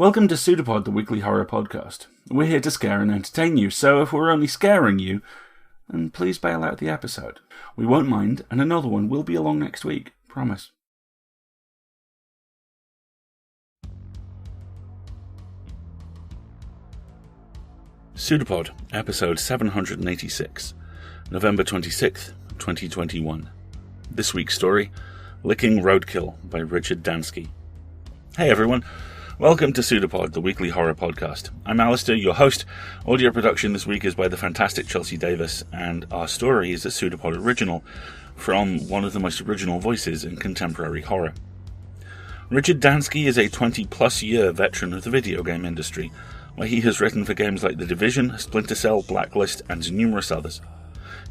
Welcome to PseudoPod, the weekly horror podcast. We're here to scare and entertain you, so if we're only scaring you, then please bail out the episode. We won't mind, and another one will be along next week, promise. PseudoPod, episode 786, November 26th, 2021. This week's story, Licking Roadkill by Richard Dansky. Hey everyone, welcome to PseudoPod, the weekly horror podcast. I'm Alistair, your host. Audio production this week is by the fantastic Chelsea Davis, and our story is a PseudoPod original from one of the most original voices in contemporary horror. Richard Dansky is a 20-plus year veteran of the video game industry, where he has written for games like The Division, Splinter Cell, Blacklist, and numerous others.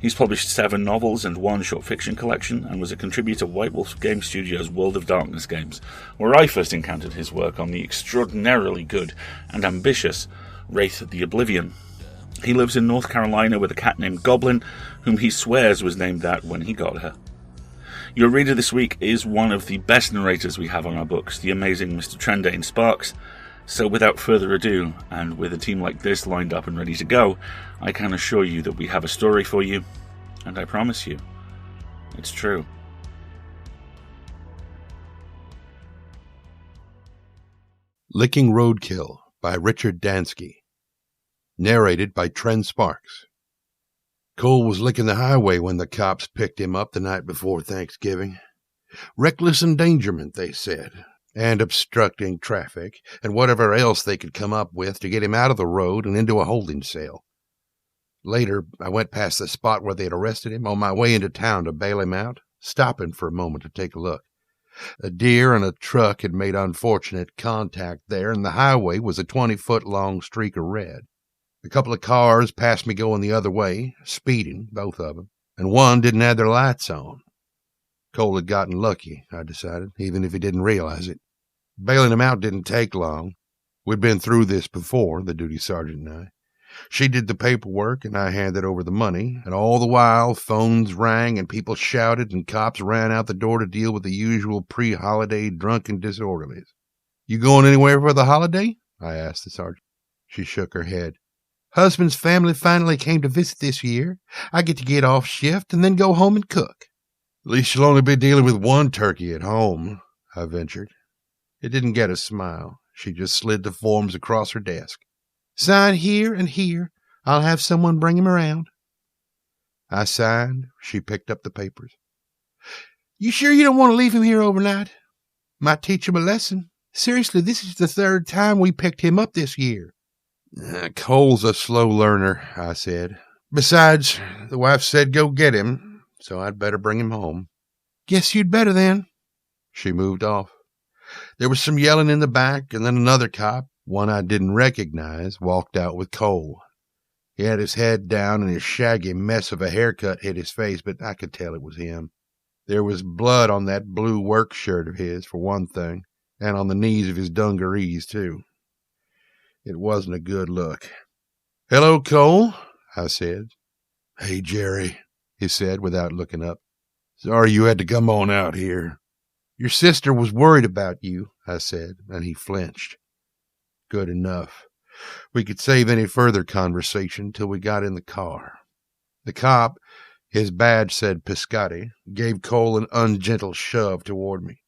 He's published 7 novels and 1 short fiction collection, and was a contributor to White Wolf Game Studios' World of Darkness games, where I first encountered his work on the extraordinarily good and ambitious Wraith of the Oblivion. He lives in North Carolina with a cat named Goblin, whom he swears was named that when he got her. Your reader this week is one of the best narrators we have on our books, the amazing Mr. Trendane Sparks. So without further ado, and with a team like this lined up and ready to go, I can assure you that we have a story for you, and I promise you, it's true. Licking Roadkill by Richard Dansky. Narrated by Trent Sparks. Cole was licking the highway when the cops picked him up the night before Thanksgiving. Reckless endangerment, they said, and obstructing traffic, and whatever else they could come up with to get him out of the road and into a holding cell. Later, I went past the spot where they had arrested him on my way into town to bail him out, stopping for a moment to take a look. A deer and a truck had made unfortunate contact there, and the highway was a 20-foot-long streak of red. A couple of cars passed me going the other way, speeding, both of them, and one didn't have their lights on. Cole had gotten lucky, I decided, even if he didn't realize it. Bailing him out didn't take long. We'd been through this before, the duty sergeant and I. She did the paperwork, and I handed over the money, and all the while phones rang and people shouted and cops ran out the door to deal with the usual pre-holiday drunken disorderlies. "You going anywhere for the holiday?" I asked the sergeant. She shook her head. "Husband's family finally came to visit this year. I get to get off shift and then go home and cook." "At least you'll only be dealing with one turkey at home," I ventured. It didn't get a smile. She just slid the forms across her desk. "Sign here and here. I'll have someone bring him around." I signed. She picked up the papers. "You sure you don't want to leave him here overnight? Might teach him a lesson. Seriously, this is the 3rd time we picked him up this year." "Cole's a slow learner," I said. "Besides, the wife said go get him, so I'd better bring him home." "Guess you'd better then." She moved off. There was some yelling in the back, and then another cop, one I didn't recognize, walked out with Cole. He had his head down, and his shaggy mess of a haircut hid his face, but I could tell it was him. There was blood on that blue work shirt of his, for one thing, and on the knees of his dungarees, too. It wasn't a good look. "Hello, Cole," I said. "Hey, Jerry," he said without looking up. "Sorry you had to come on out here." "Your sister was worried about you," I said, and he flinched. Good enough. We could save any further conversation till we got in the car. The cop, his badge said Piscotti, gave Cole an ungentle shove toward me.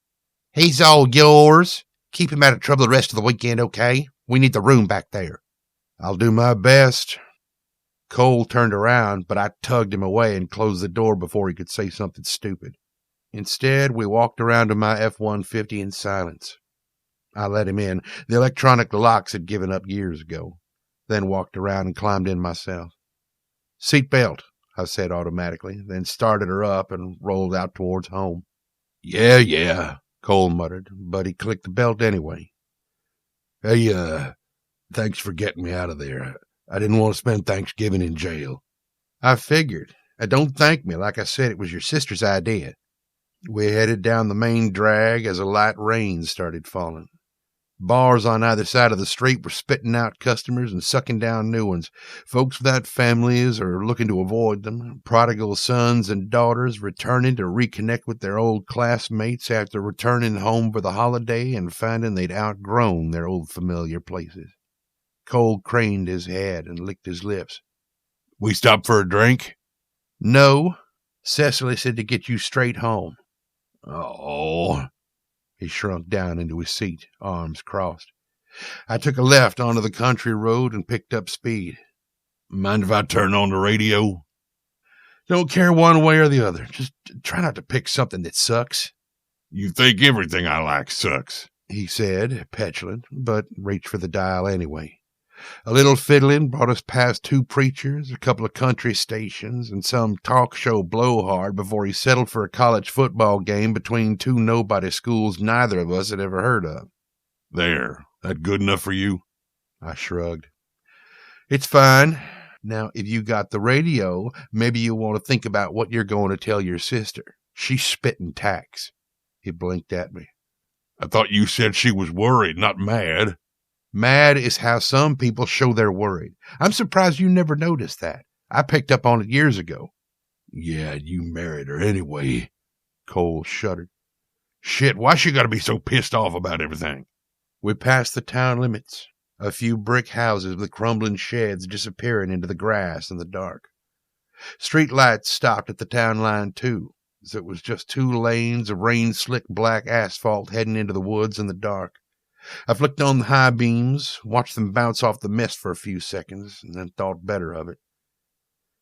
"He's all yours. Keep him out of trouble the rest of the weekend, okay? We need the room back there." "I'll do my best." Cole turned around, but I tugged him away and closed the door before he could say something stupid. Instead, we walked around to my F-150 in silence. I let him in. The electronic locks had given up years ago. Then walked around and climbed in myself. "Seat belt," I said automatically, then started her up and rolled out towards home. Yeah, Cole muttered, but he clicked the belt anyway. "Hey, thanks for getting me out of there. I didn't want to spend Thanksgiving in jail." "I figured. Don't thank me. Like I said, it was your sister's idea." We headed down the main drag as a light rain started falling. Bars on either side of the street were spitting out customers and sucking down new ones. Folks without families or looking to avoid them. Prodigal sons and daughters returning to reconnect with their old classmates after returning home for the holiday and finding they'd outgrown their old familiar places. Cole craned his head and licked his lips. "We stop for a drink?" "No. Cecily said to get you straight home." "Oh." He shrunk down into his seat, arms crossed. I took a left onto the country road and picked up speed. "Mind if I turn on the radio?" "Don't care one way or the other. Just try not to pick something that sucks." "You think everything I like sucks," he said, petulant, but reached for the dial anyway. A little fiddling brought us past 2 preachers, a couple of country stations, and some talk show blowhard before he settled for a college football game between 2 nobody schools neither of us had ever heard of. "There, that good enough for you?" I shrugged. "It's fine. Now, if you got the radio, maybe you'll want to think about what you're going to tell your sister. She's spitting tacks." He blinked at me. "I thought you said she was worried, not mad." "Mad is how some people show they're worried. I'm surprised you never noticed that. I picked up on it years ago." "Yeah, you married her anyway." Cole shuddered. "Shit, why she gotta be so pissed off about everything?" We passed the town limits, a few brick houses with crumbling sheds disappearing into the grass in the dark. Street lights stopped at the town line, too, as it was just 2 lanes of rain-slick black asphalt heading into the woods in the dark. I flicked on the high beams, watched them bounce off the mist for a few seconds, and then thought better of it.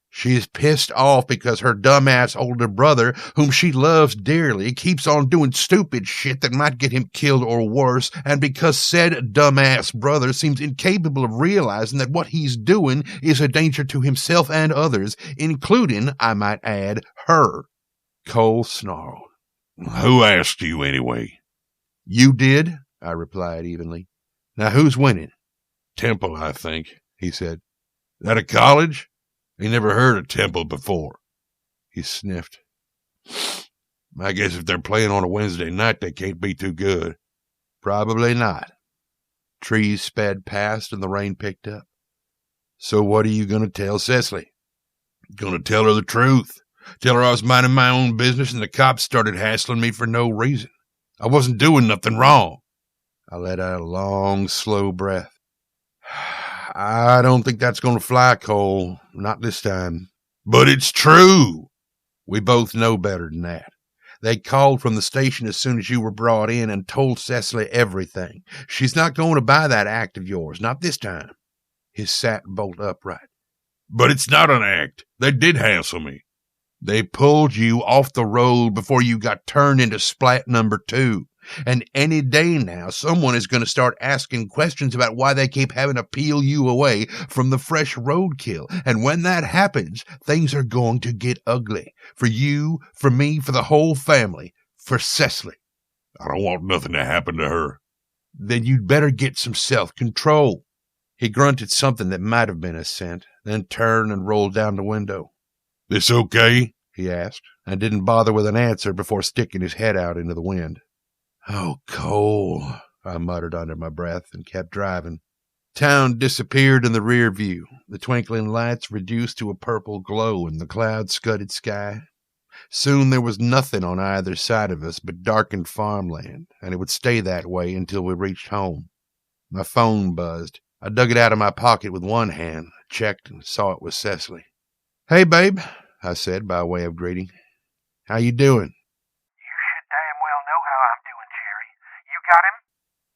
She's pissed off because her dumbass older brother, whom she loves dearly, keeps on doing stupid shit that might get him killed or worse, and because said dumbass brother seems incapable of realizing that what he's doing is a danger to himself and others, including, I might add, her." Cole snarled. "Who asked you anyway?" "You did," I replied evenly. "Now who's winning?" "Temple, I think," he said. "That a college? I never heard of Temple before." He sniffed. "I guess if they're playing on a Wednesday night, they can't be too good." "Probably not." Trees sped past and the rain picked up. "So what are you going to tell Cecily?" "Going to tell her the truth. Tell her I was minding my own business and the cops started hassling me for no reason. I wasn't doing nothing wrong." I let out a long, slow breath. "I don't think that's going to fly, Cole. Not this time." "But it's true." "We both know better than that. They called from the station as soon as you were brought in and told Cecily everything. She's not going to buy that act of yours. Not this time." He sat bolt upright. "But it's not an act. They did hassle me. They pulled you off the road before you got turned into splat number 2. And any day now, someone is going to start asking questions about why they keep having to peel you away from the fresh roadkill. And when that happens, things are going to get ugly. For you, for me, for the whole family, for Cecily." "I don't want nothing to happen to her." "Then you'd better get some self-control." He grunted something that might have been assent, then turned and rolled down the window. "This okay?" he asked, and didn't bother with an answer before sticking his head out into the wind. "Oh, Cole," I muttered under my breath and kept driving. Town disappeared in the rear view, the twinkling lights reduced to a purple glow in the cloud-scudded sky. Soon there was nothing on either side of us but darkened farmland, and it would stay that way until we reached home. My phone buzzed. I dug it out of my pocket with one hand, checked, and saw it was Cecily. "Hey, babe," I said by way of greeting. "How you doing?" Got him?"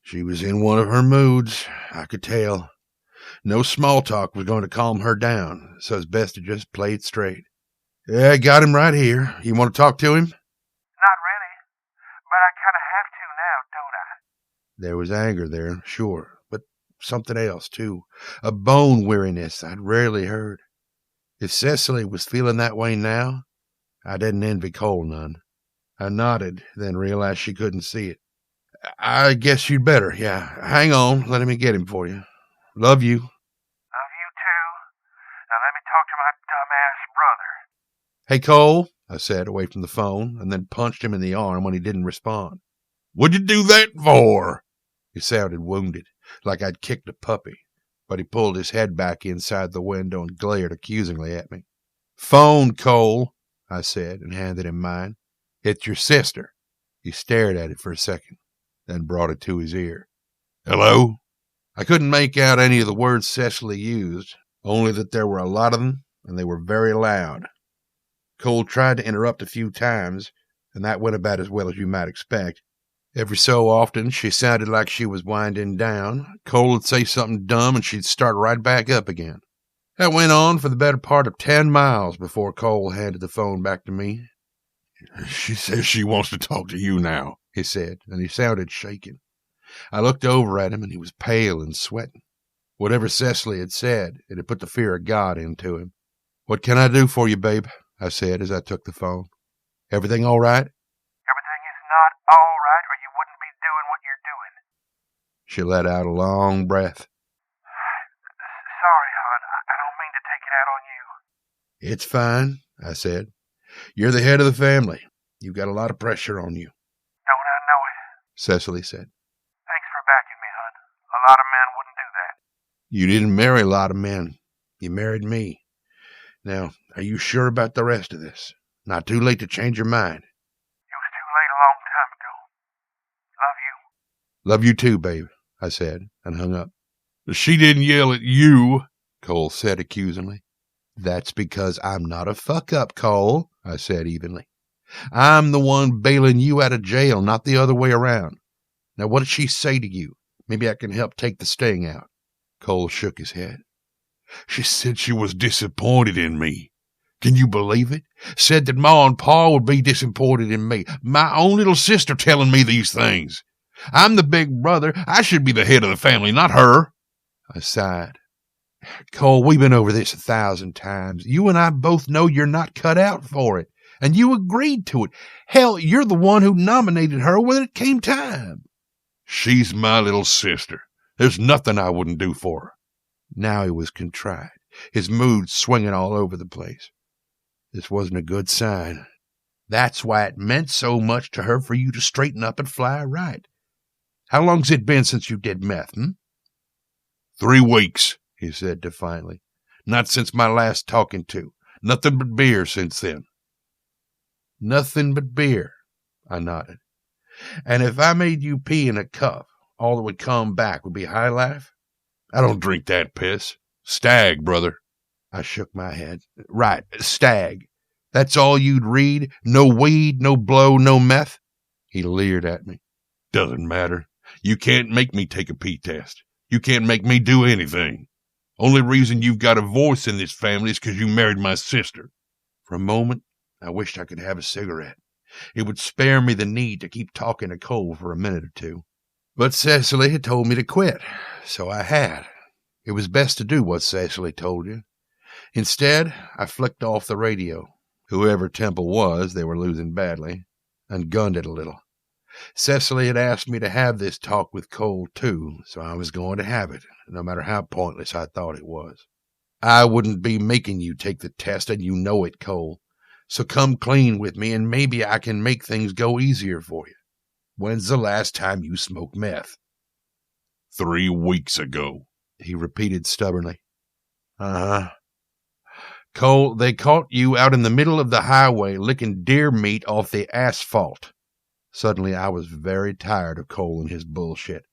She was in one of her moods, I could tell. No small talk was going to calm her down, so it's best to just play it straight. "Yeah, I got him right here. You want to talk to him?" "Not really, but I kind of have to now, don't I?" There was anger there, sure, but something else, too. A bone weariness I'd rarely heard. If Cecily was feeling that way now, I didn't envy Cole none. I nodded, then realized she couldn't see it. "I guess you'd better, yeah. Hang on, let me get him for you. Love you." "Love you too. Now let me talk to my dumbass brother." "Hey, Cole," I said, away from the phone, and then punched him in the arm when he didn't respond. "What'd you do that for?" He sounded wounded, like I'd kicked a puppy, but he pulled his head back inside the window and glared accusingly at me. "Phone, Cole," I said, and handed him mine. "It's your sister." He stared at it for a second, then brought it to his ear. "Hello?" I couldn't make out any of the words Cecily used, only that there were a lot of them, and they were very loud. Cole tried to interrupt a few times, and that went about as well as you might expect. Every so often, she sounded like she was winding down. Cole would say something dumb, and she'd start right back up again. That went on for the better part of 10 miles before Cole handed the phone back to me. "She says she wants to talk to you now," he said, and he sounded shaken. I looked over at him, and he was pale and sweating. Whatever Cecily had said, it had put the fear of God into him. "What can I do for you, babe?" I said as I took the phone. "Everything all right?" Everything is not all right, or you wouldn't be doing what you're doing. She let out a long breath. Sorry, hon. I don't mean to take it out on you. "It's fine," I said. "You're the head of the family. You've got a lot of pressure on you." Don't I know it? Cecily said. Thanks for backing me, hon. A lot of men wouldn't do that. "You didn't marry a lot of men. You married me. Now, are you sure about the rest of this? Not too late to change your mind?" It was too late a long time ago. Love you. "Love you too, babe," I said, and hung up. "She didn't yell at you," Cole said accusingly. "That's because I'm not a fuck-up, Cole," I said evenly. "I'm the one bailing you out of jail, not the other way around. Now, what did she say to you? Maybe I can help take the sting out." Cole shook his head. "She said she was disappointed in me. Can you believe it? Said that Ma and Pa would be disappointed in me. My own little sister telling me these things. I'm the big brother. I should be the head of the family, not her." I sighed. "Cole, we've been over this 1,000 times. You and I both know you're not cut out for it, and you agreed to it. Hell, you're the one who nominated her when it came time." "She's my little sister. There's nothing I wouldn't do for her." Now he was contrite, his mood swinging all over the place. This wasn't a good sign. That's why it meant so much to her for you to straighten up and fly right. How long's it been since you did meth, 3 weeks, he said defiantly. "Not since my last talking to. Nothing but beer since then." "Nothing but beer," I nodded. "And if I made you pee in a cup, all that would come back would be high life?" "I don't drink that piss. Stag, brother." I shook my head. "Right, stag. That's all you'd read? No weed, no blow, no meth?" He leered at me. "Doesn't matter. You can't make me take a pee test. You can't make me do anything. Only reason you've got a voice in this family is because you married my sister." For a moment, I wished I could have a cigarette. It would spare me the need to keep talking to Cole for a minute or two. But Cecily had told me to quit, so I had. It was best to do what Cecily told you. Instead, I flicked off the radio. Whoever Temple was, they were losing badly, and gunned it a little. Cecily had asked me to have this talk with Cole, too, so I was going to have it, no matter how pointless I thought it was. I wouldn't be making you take the test, and you know it, Cole. So come clean with me, and maybe I can make things go easier for you. When's the last time you smoked meth? 3 weeks ago, he repeated stubbornly. Uh-huh. Cole, they caught you out in the middle of the highway licking deer meat off the asphalt. Suddenly, I was very tired of Cole and his bullshit.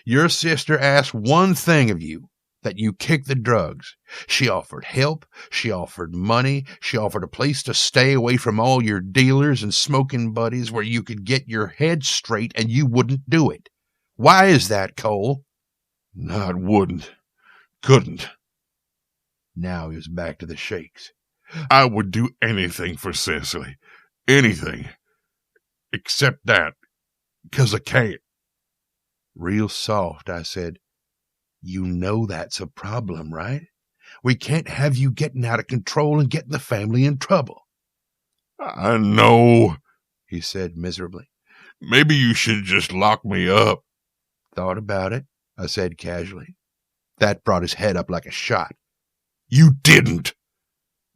Your sister asked one thing of you, that you kick the drugs. She offered help. She offered money. She offered a place to stay away from all your dealers and smoking buddies where you could get your head straight, and you wouldn't do it. Why is that, Cole? Not wouldn't. Couldn't. Now he was back to the shakes. I would do anything for Cecily. Anything. Except that. 'Cause I can't. Real soft, I said, "You know that's a problem, right? We can't have you getting out of control and getting the family in trouble." "I know," he said miserably. "Maybe you should just lock me up." "Thought about it," I said casually. That brought his head up like a shot. "You didn't."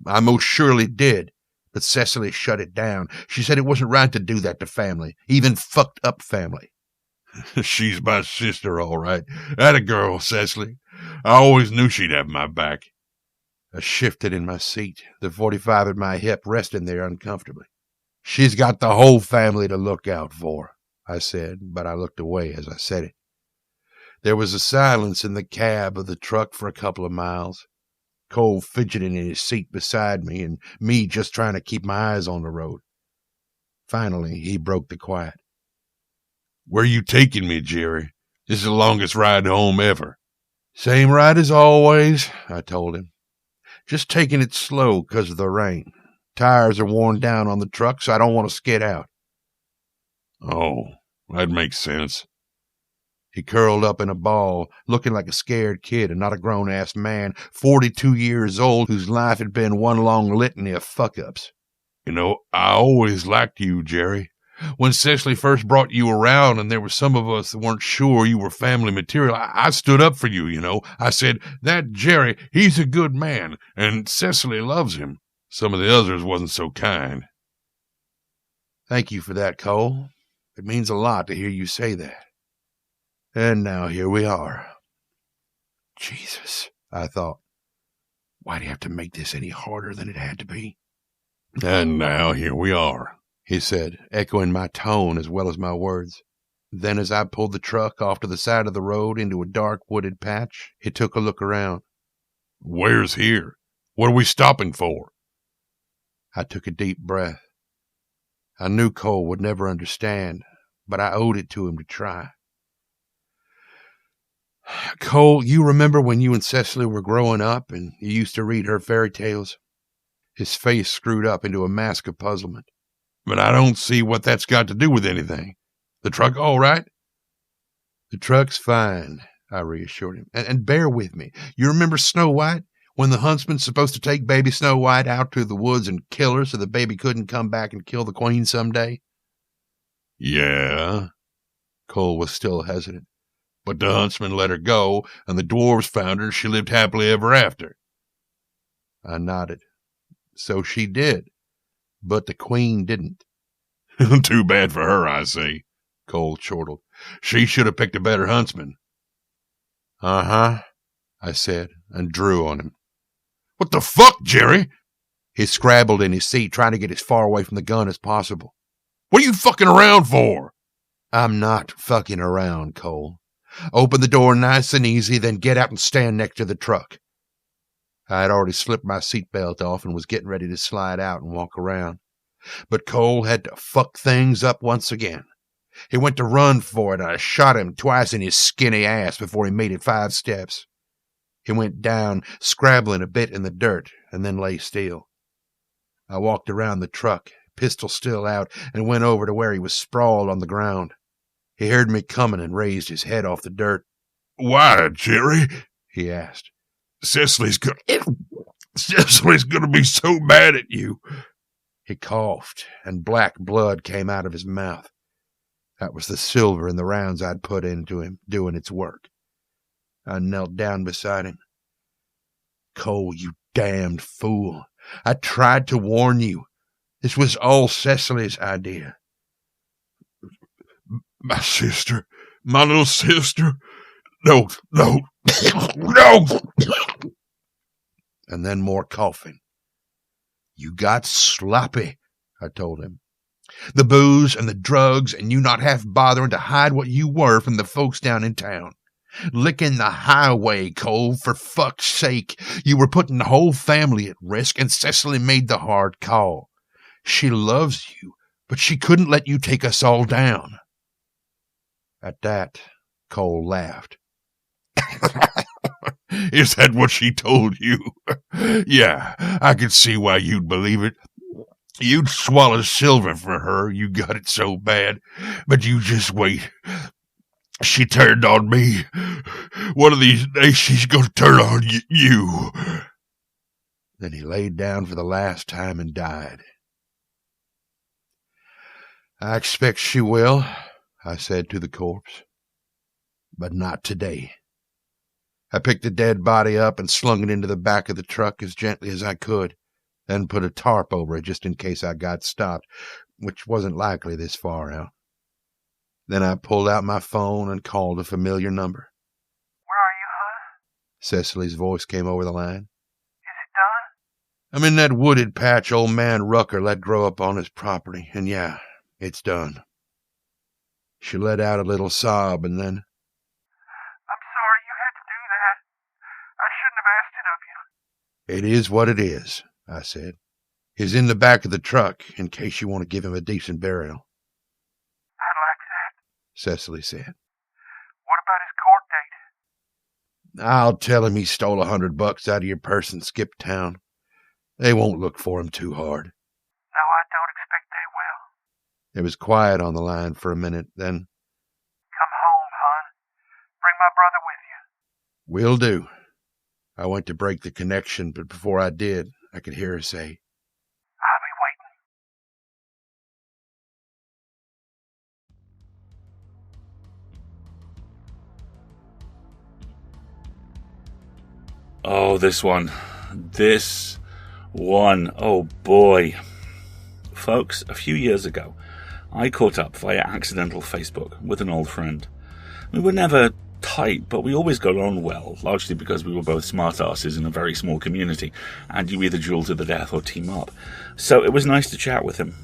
"I most surely did, but Cecily shut it down. She said it wasn't right to do that to family, even fucked up family." She's my sister, all right. Atta girl, Cecily. I always knew she'd have my back. I shifted in my seat, the 45 at my hip resting there uncomfortably. She's got the whole family to look out for, I said, but I looked away as I said it. There was a silence in the cab of the truck for a couple of miles, Cole fidgeting in his seat beside me and me just trying to keep my eyes on the road. Finally, he broke the quiet. Where you taking me, Jerry? This is the longest ride home ever. Same ride as always, I told him. Just taking it slow 'cause of the rain. Tires are worn down on the truck, so I don't want to skid out. Oh, that makes sense. He curled up in a ball, looking like a scared kid and not a grown-ass man, 42 years old, whose life had been one long litany of fuck-ups. You know, I always liked you, Jerry. When Cecily first brought you around and there were some of us that weren't sure you were family material, I stood up for you, you know. I said, that Jerry, he's a good man, and Cecily loves him. Some of the others wasn't so kind. Thank you for that, Cole. It means a lot to hear you say that. And now here we are. Jesus, I thought. Why'd he have to make this any harder than it had to be? And now here we are, he said, echoing my tone as well as my words. Then as I pulled the truck off to the side of the road into a dark wooded patch, he took a look around. Where's here? What are we stopping for? I took a deep breath. I knew Cole would never understand, but I owed it to him to try. Cole, you remember when you and Cecily were growing up and you used to read her fairy tales? His face screwed up into a mask of puzzlement. But I don't see what that's got to do with anything. The truck all right? The truck's fine, I reassured him. And bear with me. You remember Snow White? When the huntsman's supposed to take baby Snow White out to the woods and kill her so the baby couldn't come back and kill the queen someday? Yeah. Cole was still hesitant. But the huntsman let her go, and the dwarves found her, and she lived happily ever after. I nodded. So she did. But the queen didn't. Too bad for her, I say, Cole chortled. She should have picked a better huntsman. Uh-huh, I said, and drew on him. What the fuck, Jerry? He scrabbled in his seat, trying to get as far away from the gun as possible. What are you fucking around for? I'm not fucking around, Cole. Open the door nice and easy, then get out and stand next to the truck. I had already slipped my seatbelt off and was getting ready to slide out and walk around. But Cole had to fuck things up once again. He went to run for it, and I shot him twice in his skinny ass before he made it 5 steps. He went down, scrabbling a bit in the dirt, and then lay still. I walked around the truck, pistol still out, and went over to where he was sprawled on the ground. He heard me coming and raised his head off the dirt. Why, Jerry? He asked. Cecily's gonna be so mad at you. He coughed, and black blood came out of his mouth. That was the silver in the rounds I'd put into him, doing its work. I knelt down beside him. Cole, you damned fool. I tried to warn you. This was all Cecily's idea. My sister, my little sister. No. No. And then more coughing. You got sloppy, I told him. The booze and the drugs and you not half bothering to hide what you were from the folks down in town. Licking the highway, Cole, for fuck's sake. You were putting the whole family at risk, and Cecily made the hard call. She loves you, but she couldn't let you take us all down. At that, Cole laughed. Is that what she told you? Yeah, I could see why you'd believe it. You'd swallow silver for her, you got it so bad. But you just wait. She turned on me. One of these days she's gonna turn on you. Then he laid down for the last time and died. I expect she will, I said to the corpse. But not today. I picked the dead body up and slung it into the back of the truck as gently as I could, then put a tarp over it just in case I got stopped, which wasn't likely this far out. Then I pulled out my phone and called a familiar number. Where are you, hon? Cecily's voice came over the line. Is it done? I'm in that wooded patch old man Rucker let grow up on his property, and yeah, it's done. She let out a little sob, and then, I'm sorry you had to do that. I shouldn't have asked it of you. It is what it is, I said. He's in the back of the truck, in case you want to give him a decent burial. I'd like that. Cecily said. What about his court date? I'll tell him he stole $100 out of your purse and skipped town. They won't look for him too hard. No, I don't expect they will. There was quiet on the line for a minute, then, Come home, hon. Bring my brother with you. will do. I went to break the connection, but before I did, I could hear her say, I'll be waiting. Oh, this one. This one. Oh boy. Folks, a few years ago, I caught up via accidental Facebook with an old friend. We were never tight, but we always got on well, largely because we were both smartasses in a very small community, and you either duel to the death or team up. So it was nice to chat with him.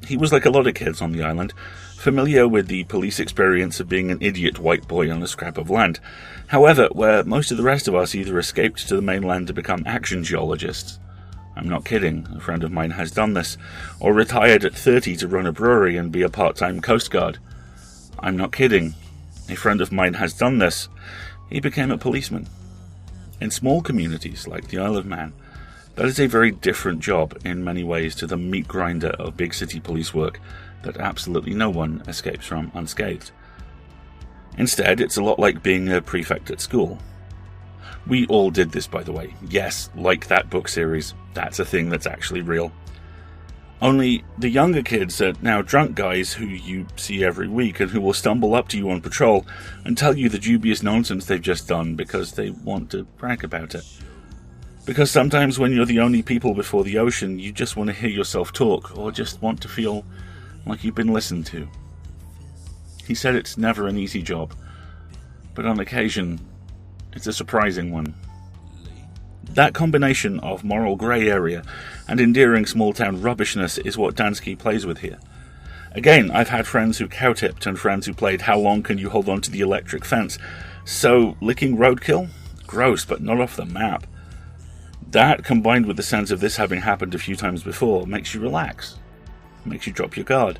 He was like a lot of kids on the island, familiar with the police experience of being an idiot white boy on a scrap of land. However, where most of the rest of us either escaped to the mainland to become action geologists. I'm not kidding, a friend of mine has done this, or retired at 30 to run a brewery and be a part-time Coast Guard. I'm not kidding, a friend of mine has done this. He became a policeman. In small communities like the Isle of Man, that is a very different job in many ways to the meat grinder of big city police work that absolutely no one escapes from unscathed. Instead, it's a lot like being a prefect at school. We all did this, by the way. Yes, like that book series. That's a thing that's actually real. Only the younger kids are now drunk guys who you see every week and who will stumble up to you on patrol and tell you the dubious nonsense they've just done because they want to brag about it. Because sometimes when you're the only people before the ocean, you just want to hear yourself talk or just want to feel like you've been listened to. He said it's never an easy job, but on occasion, it's a surprising one. That combination of moral grey area and endearing small-town rubbishness is what Dansky plays with here. Again, I've had friends who cow-tipped and friends who played How Long Can You Hold On to the Electric Fence, so licking roadkill? Gross, but not off the map. That, combined with the sense of this having happened a few times before, makes you relax, makes you drop your guard.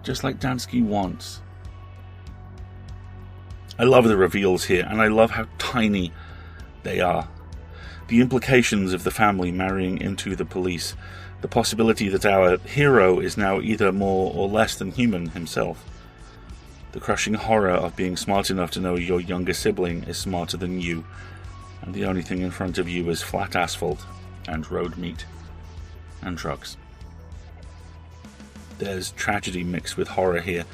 Just like Dansky wants. I love the reveals here, and I love how tiny they are. The implications of the family marrying into the police, the possibility that our hero is now either more or less than human himself, the crushing horror of being smart enough to know your younger sibling is smarter than you, and the only thing in front of you is flat asphalt and road meat and trucks. There's tragedy mixed with horror here,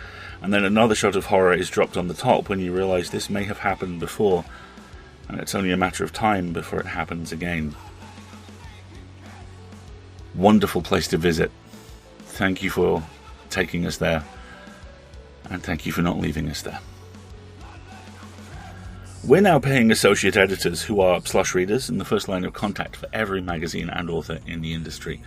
and then another shot of horror is dropped on the top when you realise this may have happened before, and it's only a matter of time before it happens again. Wonderful place to visit. Thank you for taking us there, and thank you for not leaving us there. We're now paying associate editors who are slush readers and the first line of contact for every magazine and author in the industry.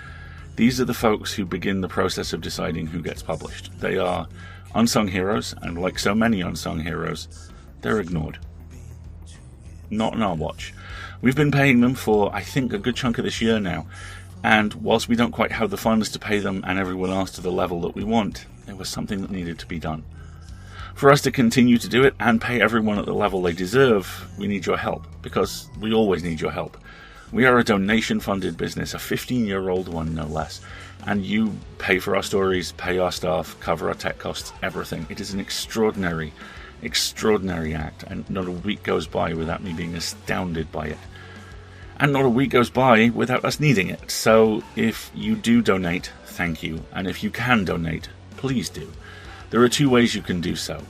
These are the folks who begin the process of deciding who gets published. They are unsung heroes, and like so many unsung heroes, they're ignored. Not on our watch. We've been paying them for, I think, a good chunk of this year now, and whilst we don't quite have the funds to pay them and everyone else to the level that we want, there was something that needed to be done. For us to continue to do it and pay everyone at the level they deserve, we need your help, because we always need your help. We are a donation-funded business, a 15-year-old one, no less. And you pay for our stories, pay our staff, cover our tech costs, everything. It is an extraordinary, extraordinary act, and not a week goes by without me being astounded by it. And not a week goes by without us needing it. So if you do donate, thank you. And if you can donate, please do. There are two ways you can do so.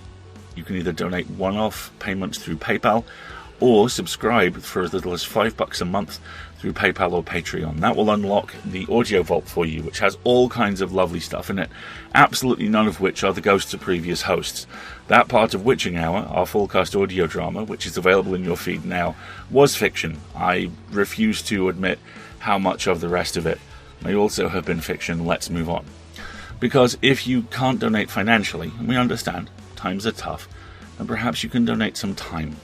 You can either donate one-off payments through PayPal, or subscribe for as little as $5 a month through PayPal or Patreon. That will unlock the audio vault for you, which has all kinds of lovely stuff in it, absolutely none of which are the ghosts of previous hosts. That part of Witching Hour, our full-cast audio drama, which is available in your feed now, was fiction. I refuse to admit how much of the rest of it may also have been fiction. Let's move on. Because if you can't donate financially, and we understand, times are tough, then perhaps you can donate some time.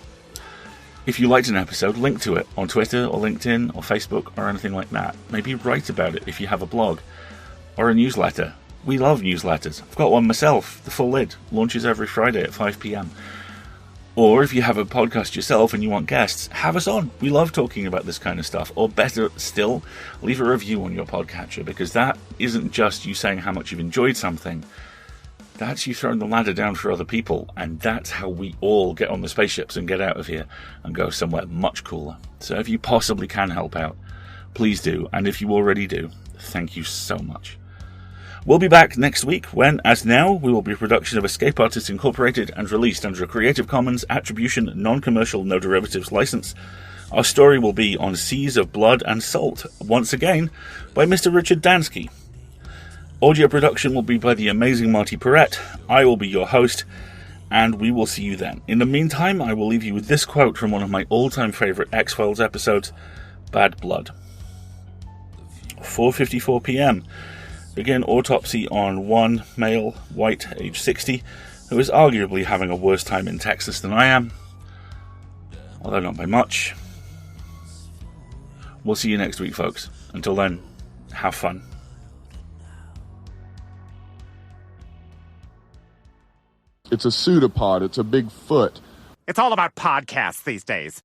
If you liked an episode, link to it on Twitter or LinkedIn or Facebook or anything like that. Maybe write about it if you have a blog or a newsletter. We love newsletters. I've got one myself. The Full Lid launches every Friday at 5 p.m. Or if you have a podcast yourself and you want guests, have us on. We love talking about this kind of stuff. Or better still, leave a review on your podcatcher, because that isn't just you saying how much you've enjoyed something. That's you throwing the ladder down for other people, and that's how we all get on the spaceships and get out of here and go somewhere much cooler. So if you possibly can help out, please do. And if you already do, thank you so much. We'll be back next week when, as now, we will be a production of Escape Artists Incorporated and released under a Creative Commons Attribution Non-Commercial No Derivatives license. Our story will be on Seas of Blood and Salt, once again, by Mr. Richard Dansky. Audio production will be by the amazing Marty Perrette. I will be your host, and we will see you then. In the meantime, I will leave you with this quote from one of my all-time favourite X-Files episodes, Bad Blood. 4:54 p.m. Begin autopsy on one male, white, age 60, who is arguably having a worse time in Texas than I am, although not by much. We'll see you next week, folks. Until then, have fun. It's a pseudopod. It's a big foot. It's all about podcasts these days.